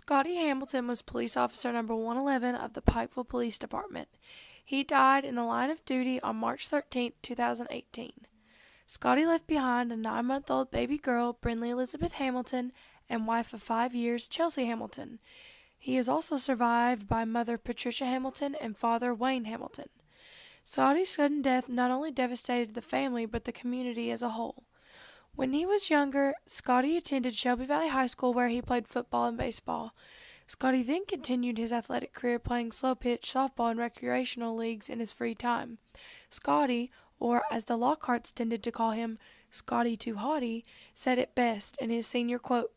Scotty Hamilton was police officer number 111 of the Pikeville Police Department. He died in the line of duty on March 13, 2018. Scotty left behind a 9-month-old baby girl, Brinley Elizabeth Hamilton, and wife of 5 years, Chelsea Hamilton. He is also survived by mother Patricia Hamilton and father Wayne Hamilton. Scotty's sudden death not only devastated the family but the community as a whole. When he was younger, Scotty attended Shelby Valley High School where he played football and baseball. Scotty then continued his athletic career playing slow pitch softball in recreational leagues in his free time. Scotty, or as the Lockharts tended to call him, Scotty Too Haughty, said it best in his senior quote,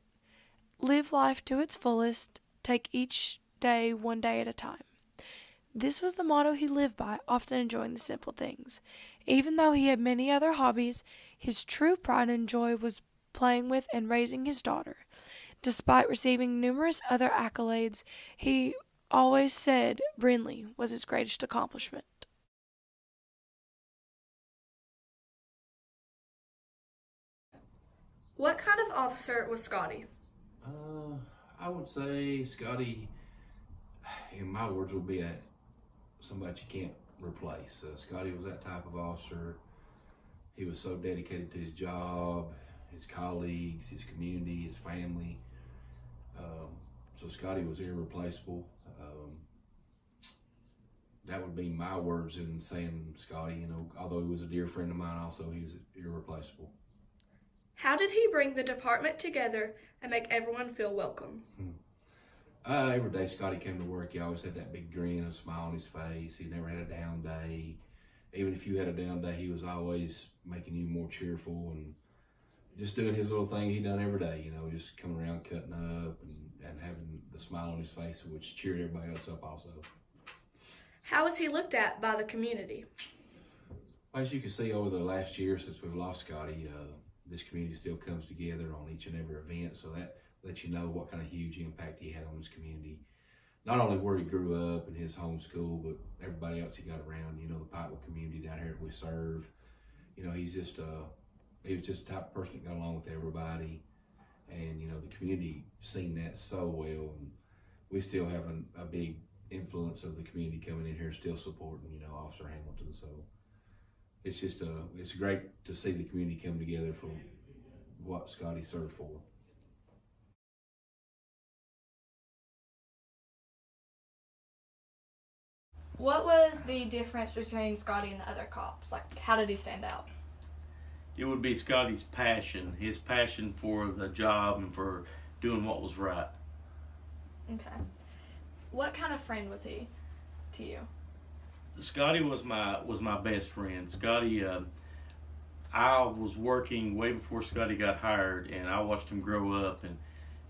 "Live life to its fullest, take each day one day at a time." This was the motto he lived by, often enjoying the simple things. Even though he had many other hobbies, his true pride and joy was playing with and raising his daughter. Despite receiving numerous other accolades, he always said Brinley was his greatest accomplishment. What kind of officer was Scotty? I would say Scotty, in my words, would be somebody you can't replace. Scotty was that type of officer. He was so dedicated to his job, his colleagues, his community, his family. So Scotty was irreplaceable. That would be my words in saying Scotty. Although he was a dear friend of mine, also he was irreplaceable. How did he bring the department together and make everyone feel welcome? Every day Scotty came to work, he always had that big grin and smile on his face. He never had a down day. Even if you had a down day, he was always making you more cheerful and just doing his little thing he done every day, just coming around cutting up and having the smile on his face, which cheered everybody else up also. How was he looked at by the community? As you can see over the last year since we've lost Scotty, this community still comes together on each and every event, so that lets you know what kind of huge impact he had on this community. Not only where he grew up in his home school, but everybody else he got around, the Pikeville community down here that we serve. He was just the type of person that got along with everybody. And, the community seen that so well. And we still have a big influence of the community coming in here, still supporting, Officer Hamilton. So it's great to see the community come together for what Scotty served for. What was the difference between Scotty and the other cops? How did he stand out? It would be Scotty's passion, his passion for the job and for doing what was right. Okay. What kind of friend was he to you? Scotty was my best friend. Scotty, I was working way before Scotty got hired, and I watched him grow up, and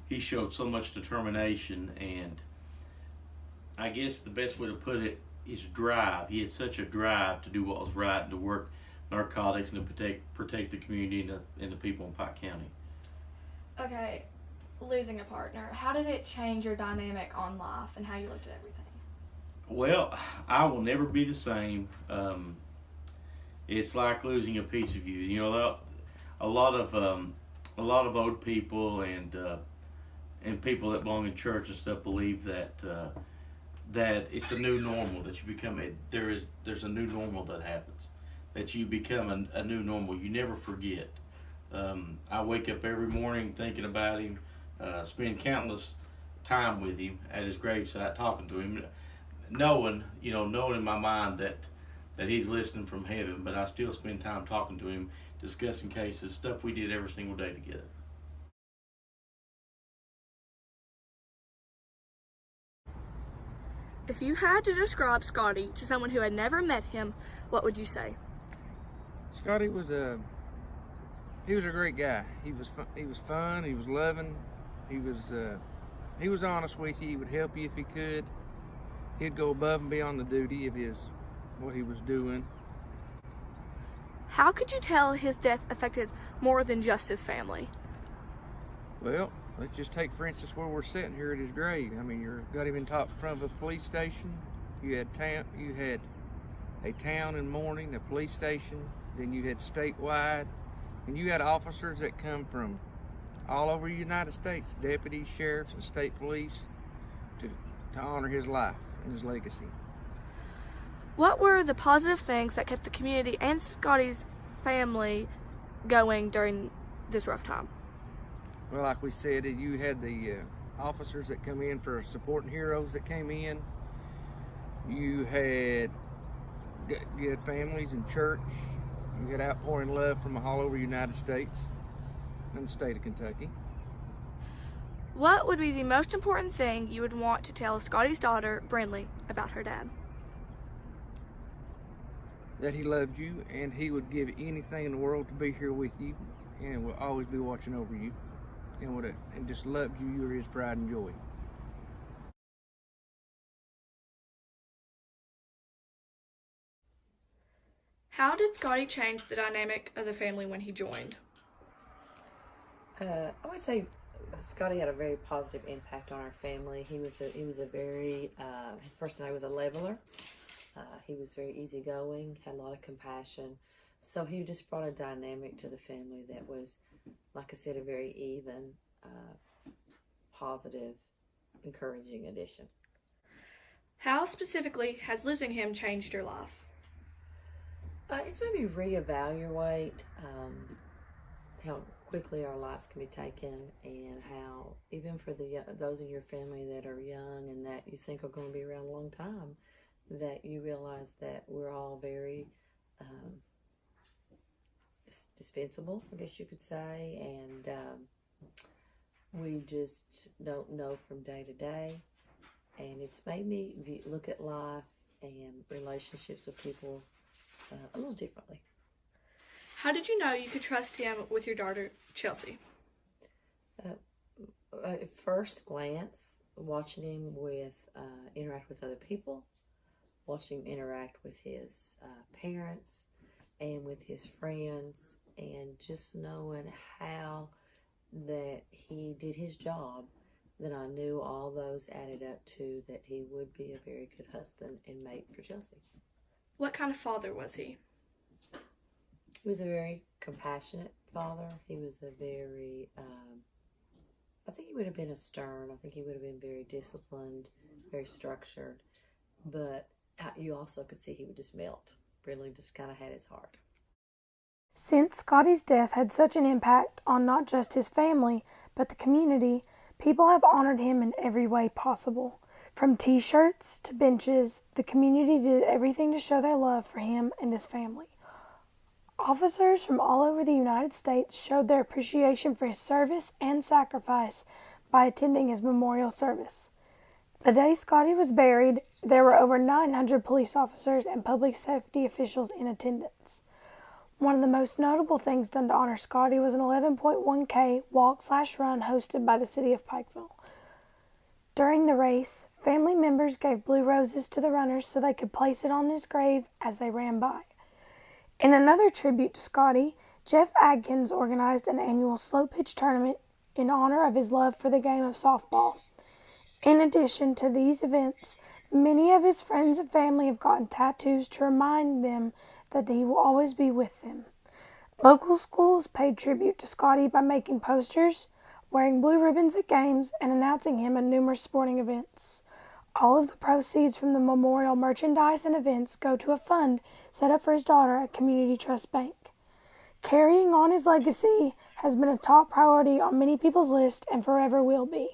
he showed so much determination, and I guess the best way to put it is drive. He had such a drive to do what was right and to work narcotics and to protect the community and the people in Pike County. Okay, losing a partner, how did it change your dynamic on life and how you looked at everything? Well, I will never be the same. It's like losing a piece of you. A lot of old people and people that belong in church and stuff believe that it's a new normal, that you become there's a new normal that happens, that you become a new normal. You never forget. I wake up every morning thinking about him, spend countless time with him at his gravesite, talking to him, knowing in my mind that he's listening from heaven, but I still spend time talking to him, discussing cases, stuff we did every single day together. If you had to describe Scotty to someone who had never met him, what would you say? Scotty was a great guy. He was fun. He was loving. He was honest with you. He would help you if he could. He'd go above and beyond the duty of what he was doing. How could you tell his death affected more than just his family? Well, let's just take, for instance, where we're sitting here at his grave. I mean, you've got him in top front of a police station. You had a town in mourning, a police station. Then you had statewide, and you had officers that come from all over the United States, deputies, sheriffs, and state police, to honor his life and his legacy. What were the positive things that kept the community and Scotty's family going during this rough time? Well, like we said, you had the officers that come in for supporting heroes that came in. You had families in church. You had outpouring love from all over the United States and the state of Kentucky. What would be the most important thing you would want to tell Scotty's daughter, Brindley, about her dad? That he loved you and he would give anything in the world to be here with you and will always be watching over you and just loved you. You were his pride and joy. How did Scotty change the dynamic of the family when he joined? I would say Scotty had a very positive impact on our family. He was a very his personality was a leveler. He was very easygoing, had a lot of compassion. So he just brought a dynamic to the family that was, like I said, a very even, positive, encouraging addition. How specifically has losing him changed your life? It's maybe reevaluate how quickly our lives can be taken, and how even for those in your family that are young and that you think are going to be around a long time, that you realize that we're all very dispensable, I guess you could say, and we just don't know from day to day. And it's made me look at life and relationships with people a little differently. How did you know you could trust him with your daughter, Chelsea? At first glance, watching him interact with other people, watching him interact with his parents and with his friends, and just knowing how that he did his job, then I knew all those added up to that he would be a very good husband and mate for Chelsea. What kind of father was he? He was a very compassionate father. He was a very, I think he would have been a stern. I think he would have been very disciplined, very structured. But you also could see he would just melt. Really just kind of had his heart. Since Scotty's death had such an impact on not just his family, but the community, people have honored him in every way possible. From t-shirts to benches, the community did everything to show their love for him and his family. Officers from all over the United States showed their appreciation for his service and sacrifice by attending his memorial service. The day Scotty was buried, there were over 900 police officers and public safety officials in attendance. One of the most notable things done to honor Scotty was an 11.1K walk/run hosted by the city of Pikeville. During the race, family members gave blue roses to the runners so they could place it on his grave as they ran by. In another tribute to Scotty, Jeff Adkins organized an annual slow pitch tournament in honor of his love for the game of softball. In addition to these events, many of his friends and family have gotten tattoos to remind them that he will always be with them. Local schools paid tribute to Scotty by making posters, wearing blue ribbons at games, and announcing him at numerous sporting events. All of the proceeds from the memorial merchandise and events go to a fund set up for his daughter at Community Trust Bank. Carrying on his legacy has been a top priority on many people's list and forever will be.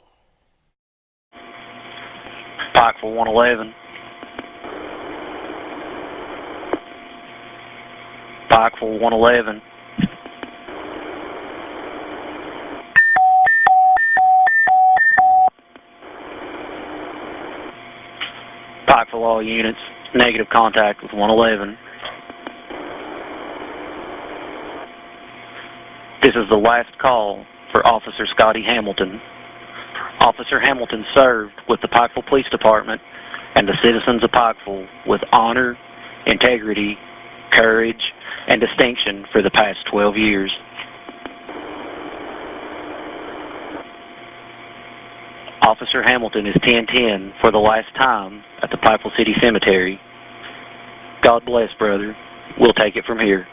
Pikeville 111. Pikeville 111. Pikeville all units, negative contact with 111. This is the last call for Officer Scotty Hamilton. Officer Hamilton served with the Pikeville Police Department and the citizens of Pikeville with honor, integrity, courage, and distinction for the past 12 years. Officer Hamilton is 1010 for the last time at the Pikeville City Cemetery. God bless, brother. We'll take it from here.